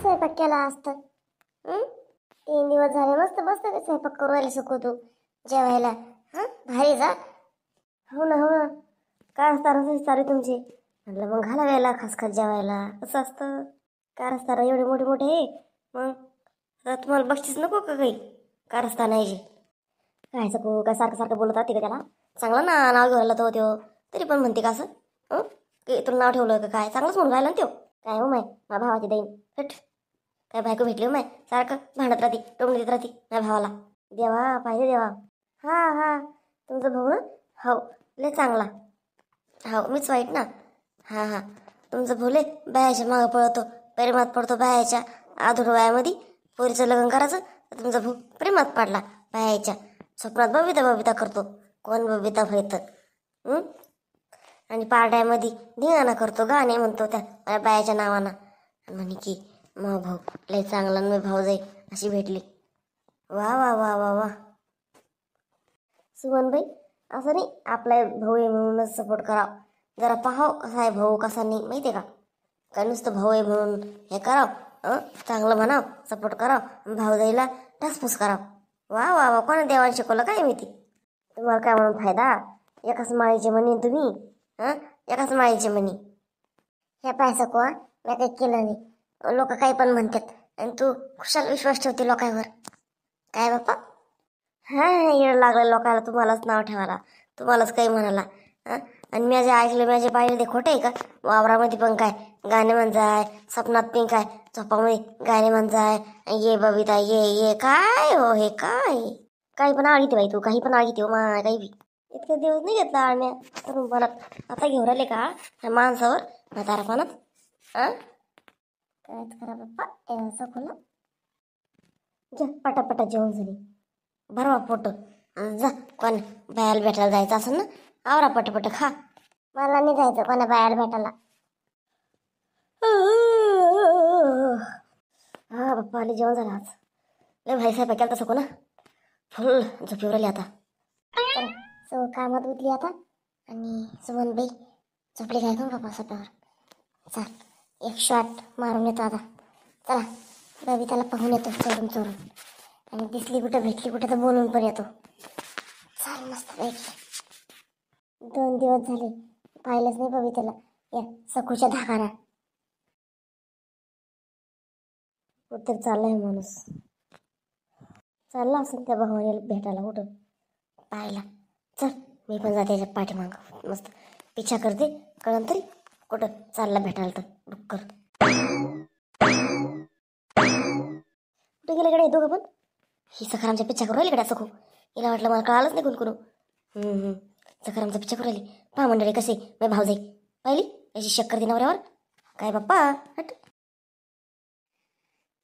स्वयंपाक केला असता? 3 दिवस झाले मस्त मस्त स्वयंपाक करू राहिले सको तू जेवायला. भारी जा. हो ना काय असतं रसोई चालू तुमची? म्हटलं मग घाला वेळेला खास खास जेवायला. असं असतं कारस्थान एवढे मोठे मोठे आहे. मग आता तुम्हाला बक्षीस नको का काही कारस्थान आहे जे? काय सको काय सारखं सारखं बोलत राहते का त्याला? चांगलं ना नाव घेऊन तो त्यो तरी पण म्हणते का असं? तुला नाव ठेवलं का काय? चांगलंच म्हणून राहिला ना त्यो. काय हो माय माझ्या भावाची देईन हट. काय बायको भेटली हो माय सारखं भांडत राहते टोमून देत राहते माझ्या भावाला. देवा पाहिजे देवा. हा तुमचा भाऊ ना? हो लय चांगला. हो मीच वाईट ना. हा तुमचं भाऊ लय बायाच्या मागं पळतो प्रेमात पडतो बायाच्या. आधुर वयामध्ये पोरीचं लग्न करायचं तर तुमचा भाऊ प्रेमात पडला बायाच्या. स्वप्नात बबिता करतो. कोण बबिता व्हायचं? आणि पारड्यामध्ये धिंगाणा करतो गाणे म्हणतो त्या बायाच्या नावानं. म्हणे की मग भाऊ लय चांगला मी भाऊ जाई अशी भेटली. वा वा वा वा वा. सुमनबाई असं नाही आपला भाऊ आहे म्हणूनच सपोर्ट करावं. जरा पाहाव कसा आहे भाऊ कसा नाही माहिती आहे का? काय नुसतं भाऊ आहे म्हणून हे करावं चांगलं म्हणावं सपोर्ट करावं भाऊ जाईला टासपूस करावं. वा वा वा कोणा देवाने शिकवलं काय माहिती? तुम्हाला काय म्हणून फायदा? एकाच माळीचे म्हणे तुम्ही. एकाच माळीचे म्हणे. ह्या पैसा कोण मी काही केलं नाही. लोक काही पण म्हणतात आणि तू खुशाल विश्वास ठेवते लोकांवर. काय बाप्पा? येड लागलं लोकांना तुम्हालाच नाव ठेवायला तुम्हालाच काही म्हणाला. आणि मी जे ऐकलं माझे पाहिजे ते खोटं आहे का? वावरामध्ये पण काय गाणे म्हणजाय स्वप्नात पण काय झोपामध्ये गाणे म्हणजाय ये बबिता ये काय हो हे काय? काही पण आळीते बाई तू काही पण आळीते हो मा काही बी. इतके दिवस नाही घेतला आळण्या करून मला आता घेऊन राहिले का ह्या माणसावर म्हातारापणात? कायच करा बाप्पा असं खोला. जा पटापटा जेवण झाली भरवा पोट. जा कोण बायाला भेटायला जायचं असं ना आवरा पटपट खा. मला नाही जायचं कोणा बायाला भेटायला. बाप्पा आले जेवण झालं आज. लय भाई साहेब केलं तसं कोणा फुल झोपी राहिली आता. सो कामात उठली आता आणि सुमनबाई झोपली काय का बाबा स्वतःवर. चाल एक शॉट मारून येतो आता. चला बबिताला पाहून येतो चोरून आणि दिसली कुठं भेटली कुठं तर बोलून पण येतो. चाल मस्त पैकी. 2 दिवस झाले पाहिलंच नाही बबिताला या सखूच्या धाकाना. कुठं चाललाय माणूस. चालला असेल त्या भावाला भेटायला कुठं पाहायला. चल मी पण जाते त्याच्या पाठीमागं मस्त पिछा करते कळण तरी कुठं चालला भेटायला तर डुक्कर. कुठे गेले कडे दोघं पण? ही सखारामच्या पिच्छा करू राहिली कडे सखू. हिला वाटलं मला कळालंच नाही कुणकुणू. सखारामचा पिच्छा करू राहिली. पहा मंडळी कसे मी भाव जाई पाहिली याची शक्कर दिनावऱ्यावर. काय बाप्पा हट.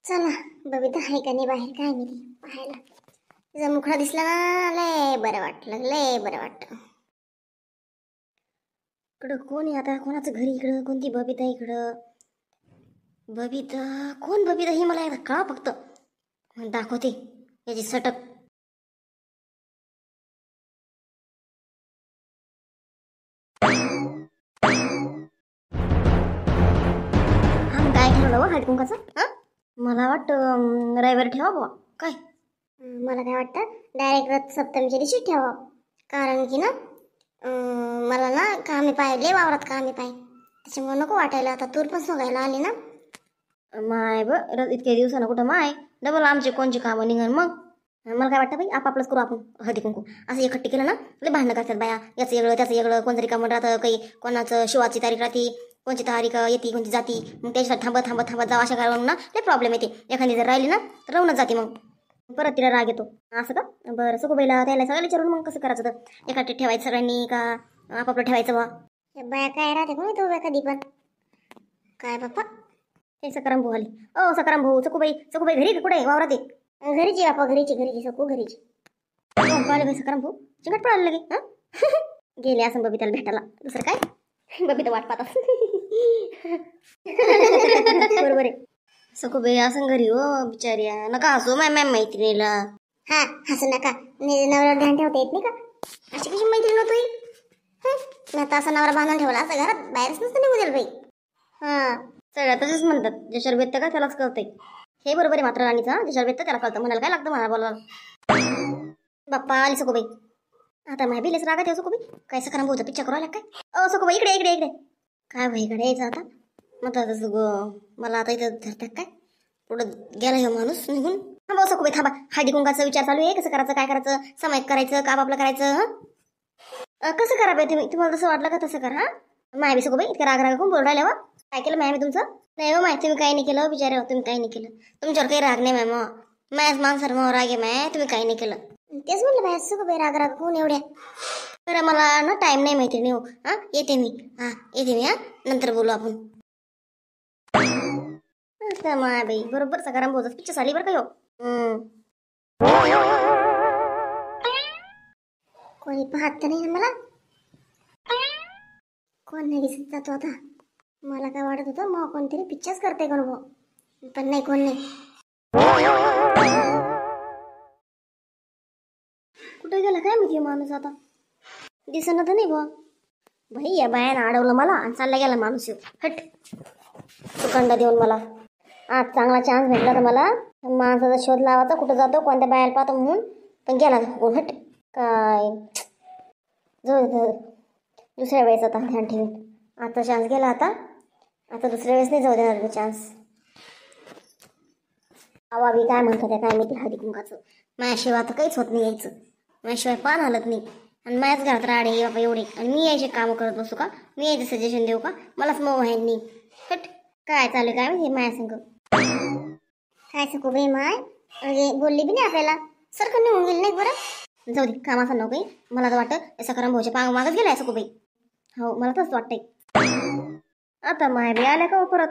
चला बबिता आहे का नाही बाहेर काय मी पाहायला. तिचा मुखडा दिसला ना लय बरं वाटलं लय बरं वाटतं. इकडं कोण आहे आता कोणाचं घरी इकडं कोणती बबिता इकडं? बबिता कोण बबिता ही मला एकदा कळा फक्त दाखवते याची सटक. काय ठरवलं हळदी कुंकाचं? मला वाटतं रविवारी ठेवा बुवा काय? मला काय वाटतं डायरेक्ट रथ सप्तमीच्या दिवशी ठेवा. कारण की ना मला ना कामी पाहिले वावरात कामी पाय त्याच्यामुळे नको वाटायला. आता तूर पण सोगायला आली ना माय इतक्या दिवसानं कुठं माय डबल आमचे कोणची कामं निघण. मग मला काय वाटतं बाई आपापलंच करू आपण हळदी कुंकू. असं एकट्टी केलं ना लय भांडणं करतात बाया. याचं वेगळं त्याचं वेगळं कोणतरी कामं राहतं काही कोणाचं शिवाची तारीख राहते कोणची तारीख येते कोणती जाती मग त्याच्यासाठी थांबत जाऊ अशा कारण ना लय प्रॉब्लेम येते. एखादी जर राहिली ना तर राहूनच जाते मग परत तिला राग येतो. असं का बरं सगळं त्याला सगळ्याला विचारून मग कसं करायचं तर एखादी ठेवायचं सगळ्यांनी का आपापलं ठेवायचं बा. बाया काय राहते कोणी तो कधी पण काय बाप्पा. ते सकाराम भाऊ आले. ओ सकाराम भाऊ चकूबाई घरी का कुठे वावरात आहे? घरीची बापा घरीची सकू घरीची. पाहिले बाई सकाराम भाऊ चिंगट पळायला लगे. गेले असं बबिताला भेटायला दुसरं काय बबिता वाट पाहता. बरोबर आहे सखूबाई असं घरी हो बिचारी नका हसू माय मैत्रिणीला. हसू नका नवरा ध्यान ठेवता येत नाही का? अशी कशी मैत्रीण होतो आता असा नवरा बांधून ठेवला असं घरात बाहेरच नसतं निघू द्याल बाई. सगळ्या तसेच म्हणतात, ज्याच्यावर बेततं का त्यालाच कळतंय. हे बरोबर आहे मात्र राणीचा, ज्याच्यावर बेततं त्याला कळतं. म्हणायला काय लागतं मला बोलायला. बाप्पा आली सकोबाई. आता माय बिलेच रागात येऊ सकोबाई. काय सकाराम भाऊचा पिक्चर करू आला काय? सकोबाई इकडे इकडे इकडे. काय भाई इकडे यायचं आता. मला आता इथं धरतात काय? पुढं गेला हे माणूस निघून. थांबा सकोबाई थांबा. हळदी कुंकाचा विचार चालू आहे. कसं करायचं, काय करायचं, समायिक करायचं, काम आपलं करायचं. कसं करा बाई तुम्ही, तुम्हाला जसं वाटलं का तसं करा. माय बी सकोबाई इतकं राग कोण बोल राहिलं. काय केलं मॅम तुमचं? नाही हो माय, तुम्ही काही नाही केलं बिचारे हो, तुम्ही काही नाही केलं. तुमच्यावर काही राग नाही मॅम. मॅच माणसर मग राग आहे माय, तुम्ही काही नाही केलं. तेच म्हटलं बाय सकोबाई राग कोण एवढ्या. तर मला ना टाइम नाही माहिती नाही हो. येते मी. येते मी. नंतर बोलू आपण. माय बाई बरोबर सकाराम भाऊचा पिक्चर आली बरं का हो. कोणी पाहत नाही मला. कोण नाही दिसत जातो आता. मला काय वाटत होतं मग कोणतरी पिक्चर्स करते कोण भाऊ, पण नाही, कोण नाही. कुठे गेला काय माहिती माणूस आता. दिसणं तर नाही बुवा. भाई या बायानं अडवलं मला आणि चालला गेला माणूस. हट सुकंडा देऊन मला. आज चांगला चान्स भेटला तर मला माणसाचा शोध लावायचा, कुठं जातो कोणत्या बायाला पाहतो म्हणून, पण गेला कोण. हट काय जाऊ दुसऱ्या वेळेस आता ध्यान ठेवीन. आता चान्स गेला आता दुसऱ्या वेळेस नाही जाऊ देणार मी चान्स. आवाबी काय म्हणतात काय माहिती हळदी कुंकाचं. माझ्याशिवाय आता काहीच होत नाही यायचं. माझ्याशिवाय पान हलत नाही. आणि माझ्याच घरात राडे बाबा एवढे, आणि मी यायचे काम करत बसू का? मी यायचं सजेशन देऊ का? मलाच मग व्हायनी. हट काय चालू काय हे माया संग. काय सकू बाई माय म्हणजे बोलली बी नाही आपल्याला. सरकं निघून गेली नाही बरं. जाऊ दे कामाचा नको काही. मला तर वाटतं सकाराम भाऊच्या पांग मागच गेलाय सकोबाई. हो मला तसंच वाटतंय. आता माय बी आल्या का परत.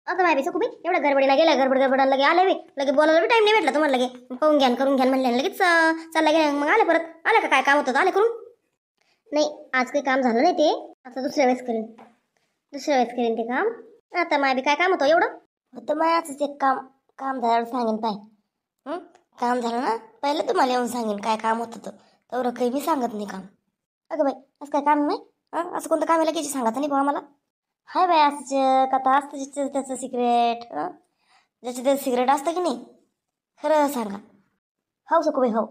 आता माय बी सकोबाई एवढ्या गडबडीला गेल्या, गडबड लगे आले बी. लगे बोलायला बी टाइम नाही भेटला तुम्हाला. लगे पाहून घ्या करून घ्या म्हणल्या लगेच चालला गेल्या. मग आले परत. आले का काय काम होतं आले करून. नाही आज काही काम झालं नाही ते. आता दुसऱ्या वेळेस करेन ते काम. आता माय बी काय काम होतं एवढं होतं माय. असंच एक काम झाल्यावर सांगेन पाय. काम झालं ना पहिलं तुम्हाला येऊन सांगेन काय काम होतं तेवढं काही मी सांगत नाही काम. अगं बाई असं काय काम नाही. असं कोणतं काम आहे लगेच सांगायचं नाही भाऊ मला. हाय बाय असं कथा असतं त्याचं सिक्रेट. ज्याचं त्याचं सिक्रेट असतं की नाही. खरं सांगा. हो सकोबाई हो.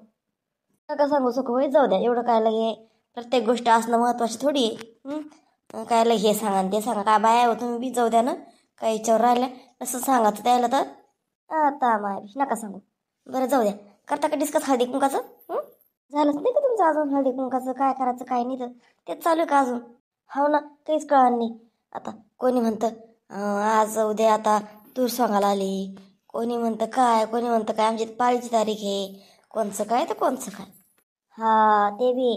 नका सांगू सकोबाई, जाऊ द्या. एवढं काय लगे प्रत्येक गोष्ट असणं महत्त्वाची थोडी आहे. काय लगे हे सांगा ते सांगा काय बाया हो तुम्ही बी. जाऊ द्या ना काही विचार राहिल्या तसं सांगायचं त्याला तर. आता माय नका सांगू. बरं जाऊ द्या. करता का डिस्कस हळदी कुंकाचं? झालंच नाही का तुमचं अजून हळदी कुंकाचं? काय करायचं काय नाही तर तेच चालू आहे का अजून? हो ना काहीच कळणार नाही. आता कोणी म्हणतं आज उद्या आता तूर सांगायला आली. कोणी म्हणतं काय आमची पाळीची तारीख आहे. कोणचं काय तर कोणचं काय. ते बी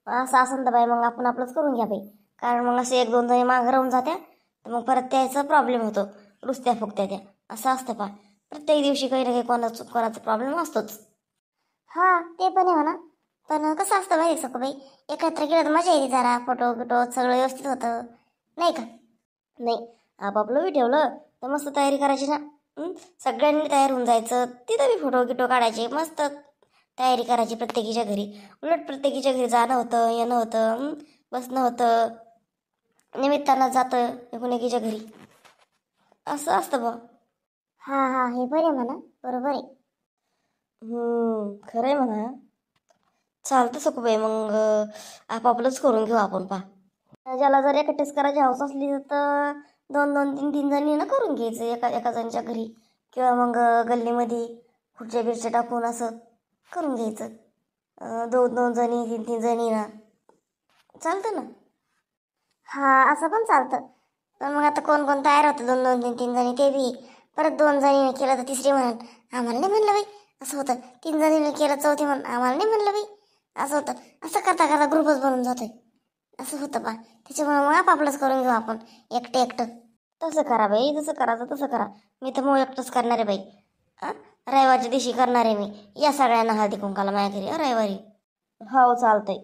असं असं तर बाई मग आपण आपलंच करून घ्या बाई. कारण मग असे 1-2 जणी मागं राहून जात्या तर मग परत त्याचा प्रॉब्लेम होतो. रुसत्या फुकत्या त्या असं असतं पा. प्रत्येक दिवशी काही ना काही कोणाचा प्रॉब्लेम असतोच. ते पण आहे म्हणा. पण कसं असतं माहिती सकोबाई एकत्र गेलं तर मजा येते जरा. फोटो सगळं व्यवस्थित होतं नाही का. नाही आपापलं बी ठेवलं तर मस्त तयारी करायची ना. सगळ्यांनी तयार होऊन जायचं. तिथं बी फोटो काढायचे मस्त तयारी करायची प्रत्येकीच्या घरी. उलट प्रत्येकीच्या घरी जाणं होतं येणं होतं बसणं होतं. निमित्तानं जातं एकीच्या घरी असं असतं बा. हे बरे म्हणा बरोबर आहे. खरं आहे म्हणा. चालतं सकोबाई मग आपापलंच करून घेऊ आपण पा. ज्याला जर एकटेच करायची हौस असली तर 2-3 जणीनं करून घ्यायचं एका जणच्या घरी. किंवा मग गल्लीमध्ये खुर्च्या बिरच्या टाकून असं करून घ्यायचं. 2 जणी 3 जणी ना चालतं ना. असं पण चालतं. पण मग आता कोण तयार होतं 2-3 जणी ते बी. परत 2 जणीने केलं तर तिसरी म्हणून आम्हाला नाही म्हणलं बाई असं होतं. 3 जणीने केलं चौथी म्हणून आम्हाला नाही म्हणलं बाई असं होतं. असं करता ग्रुपच बनून जातोय असं होतं बा. त्याच्यामुळे मग आपापलंच करून घेऊ आपण एकटं. तसं करा बाई जसं करायचं तसं करा. मी तर मग एकटंच करणार आहे बाई. रविवारच्या दिवशी करणार आहे मी. या सगळ्यांना हळदी कुंकाला माझ्या घरी रविवारी. हो चालतंय.